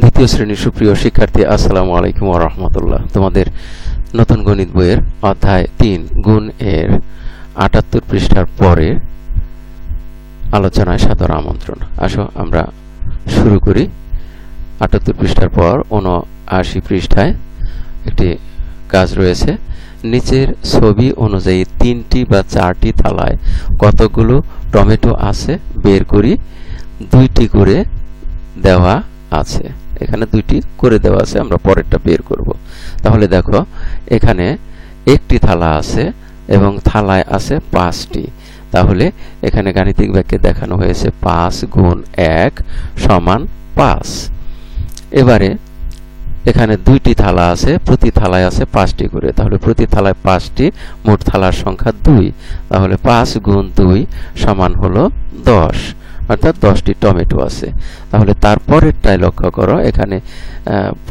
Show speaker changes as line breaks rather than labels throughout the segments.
দ্বিতীয় শ্রেণীর সুপ্রিয় শিক্ষার্থী, আসসালামু আলাইকুম ওয়া রাহমাতুল্লাহ। তোমাদের নতুন গণিত বইয়ের অধ্যায় 3 গুণ এর ৭৮ পৃষ্ঠার পরে আলোচনায় সাদর আমন্ত্রণ। আসো আমরা শুরু করি। ৭৮ পৃষ্ঠার পর ৭৯ পৃষ্ঠায় একটি কাজ রয়েছে। নিচের ছবি অনুযায়ী 3টি বা 4টি থালায় কতগুলো টমেটো আছে বের করি। 2টি করে দেওয়া আছে, এখানে 2টি করে দেওয়া আছে, আমরা পরেরটা বের করব। তাহলে দেখো এখানে একটি থালা আছে এবং থালায় আছে 5টি। তাহলে এখানে গাণিতিক বাক্যে দেখানো হয়েছে 5 গুণ 1 সমান 5। এবারে এখানে 2টি থালা আছে, প্রতি থালায় আছে 5টি করে, তাহলে প্রতি থালায় 5টি, মোট থালার সংখ্যা 2। তাহলে 5 গুণ 2 সমান হলো 10, অর্থাৎ 10টি টমেটো আছে। তাহলে তারপরেরটাই লক্ষ্য করো, এখানে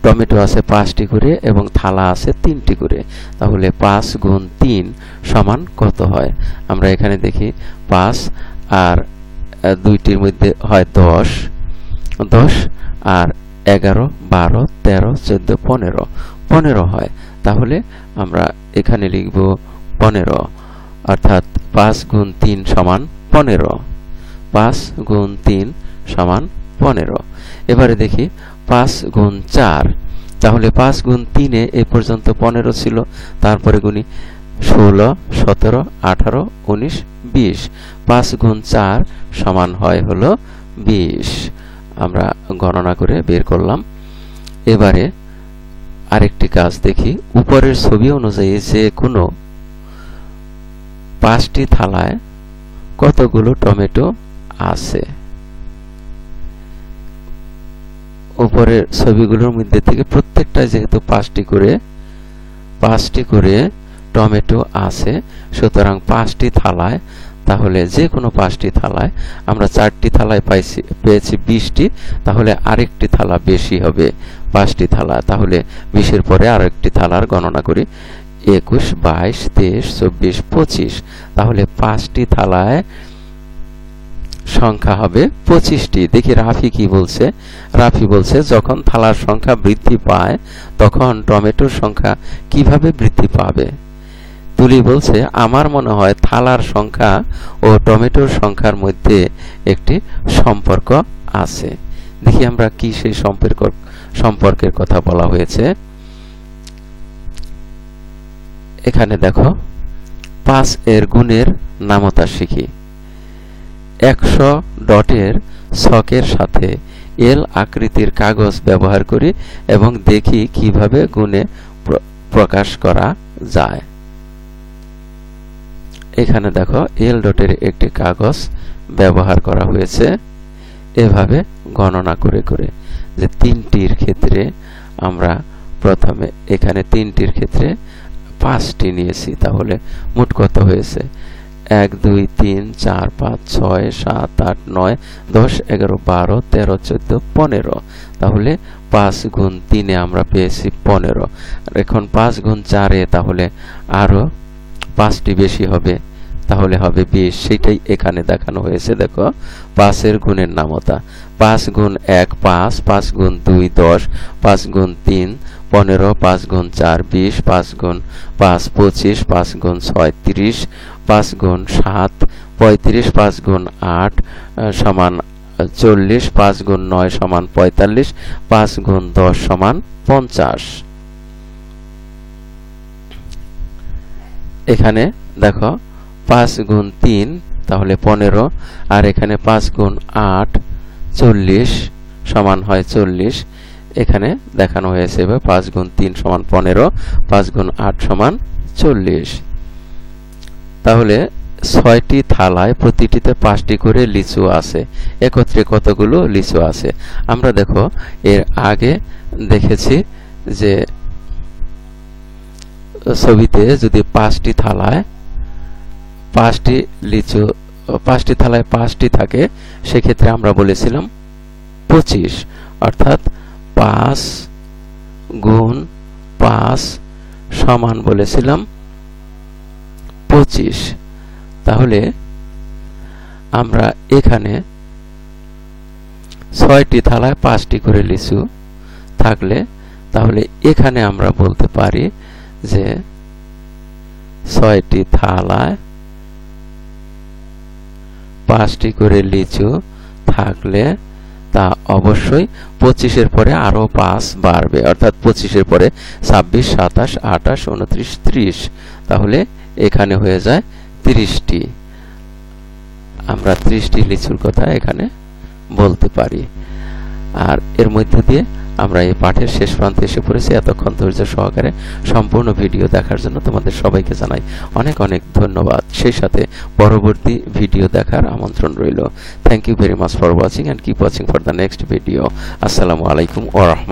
টমেটো আছে 5টি করে এবং থালা আছে 3টি করে। তাহলে 5 গুণ 3 সমান কত হয়? আমরা এখানে দেখি 5 আর 2টির মধ্যে হয় 10, 10 আর 11, 12, 13, 14, 15, 15 হয়। তাহলে আমরা এখানে লিখব 15, অর্থাৎ 5 গুণ 3 সমান 15। 5 গুণ 3 সমান 15। এবারে দেখি 5 গুণ 4। তাহলে 5 গুণ 3-এ এই পর্যন্ত 15 ছিল, তারপরে গুণি 16, 17, 18, 19, 20। 5 গুণ 4 সমান হয় হলো 20। আমরা গণনা করে বের করলাম। এবারে আরেকটি কাজ দেখি। উপরের ছবি অনুযায়ী যে কোনো 5টি থালায় কতগুলো টমেটো আছে। উপরের ছবিগুলোর মধ্যে থেকে প্রত্যেকটা যেহেতু 5টি করে টমেটো আছে, সুতরাং 5টি থালায়, তাহলে যে কোনো 5টি থালায় আমরা 4টি থালায় পেয়েছি 20টি, তাহলে আরেকটি থালা বেশি হবে 5টি থালা। তাহলে 20-এর পরে আরেকটি থালার গণনা করি। 21, 22, 23, 24, 25। তাহলে 5টি থালায় সংখ্যা হবে 25টি। দেখি রাফি কি বলছে। রাফি বলছে যখন থালার সংখ্যা বৃদ্ধি পায় তখন টমেটোর সংখ্যা কিভাবে বৃদ্ধি পাবে? তুলি বলছে আমার মনে হয় থালার সংখ্যা ও টমেটোর সংখ্যার মধ্যে একটি সম্পর্ক আছে। দেখি আমরা কি সেই সম্পর্কের কথা বলা হয়েছে। এখানে দেখো 5 এর গুণের নামতা শিখি। 100 ডটের ছকের সাথে এল আকৃতির কাগজ ব্যবহার করি এবং দেখি কিভাবে গুণে প্রকাশ করা যায়। এখানে দেখো এল ডটের একটি কাগজ ব্যবহার করা হয়েছে এভাবে গণনা করে করে, যে 3টির ক্ষেত্রে আমরা প্রথমে এখানে 3টির ক্ষেত্রে 5টি নিয়েছি। তাহলে মোট কত হয়েছে? 1, 2, 3, 4, 5, 6, 7, 8, 9, 10, 11, 12, 13, 14, 15। তাহলে 5 গুণ 3-এ আমরা পেয়েছি 15। এখন 5 গুণ 4-এ তাহলে আরো 5টি বেশি হবে, তাহলে হবে 20। সেটাই এখানে দেখানো হয়েছে। দেখো 5 এর গুণের নামতা। 5 গুণ 1 5, 5 গুণ 2 10, 5 গুণ 3 15, 5 গুণ 4 20, 5 গুণ 5 25, 5 গুণ 6 30, 5 গুণ 7 35, 5 গুণ 8 সমান 40, 5 গুণ 9 সমান 45, 5 গুণ 10 সমান 50। এখানে দেখো 5 গুণ 3 তাহলে 15, আর এখানে 5 গুণ 8 40 সমান হয় 40। এখানে দেখানো হয়েছে 5 গুণ 3 সমান 15, 5 গুণ 8 সমান 40। তাহলে 6টি থালায় প্রতিটিতে 5টি করে লিচু আছে। একত্রে কতগুলো লিচু আছে? আমরা দেখো এর আগে দেখেছি যে ছবিতে যদি 5টি থালায় 5টি থাকে, সেক্ষেত্রে আমরা বলেছিলাম 25, অর্থাৎ 5 গুণ 5 সমান বলেছিলাম 25। তাহলে আমরা এখানে 6টি থালায় 5টি করে লিচু থাকলে তাহলে এখানে আমরা বলতে পারি যে 6টি থালায় 5টি করে লিচু থাকলে তা অবশ্যই 25-এর পরে আরো 5 বাড়বে, অর্থাৎ 25-এর পরে 26, 27, 28, 29, 30, তাহলে এখানে হয়ে যায় 30টি। আমরা 30টি লিচুর কথা এখানে বলতে পারি। আর এর মধ্য দিয়ে আমরা এই পাঠের শেষ প্রান্তে এসে পড়েছি। এতক্ষণ ধৈর্য সহকারে সম্পূর্ণ ভিডিও দেখার জন্য তোমাদের সবাইকে জানাই অনেক অনেক ধন্যবাদ। সেই সাথে পরবর্তী ভিডিও দেখার আমন্ত্রণ রইল। Thank you very much for watching, and keep watching for the next video. আসসালামু আলাইকুম ওয়া রাহমাতুল্লাহ।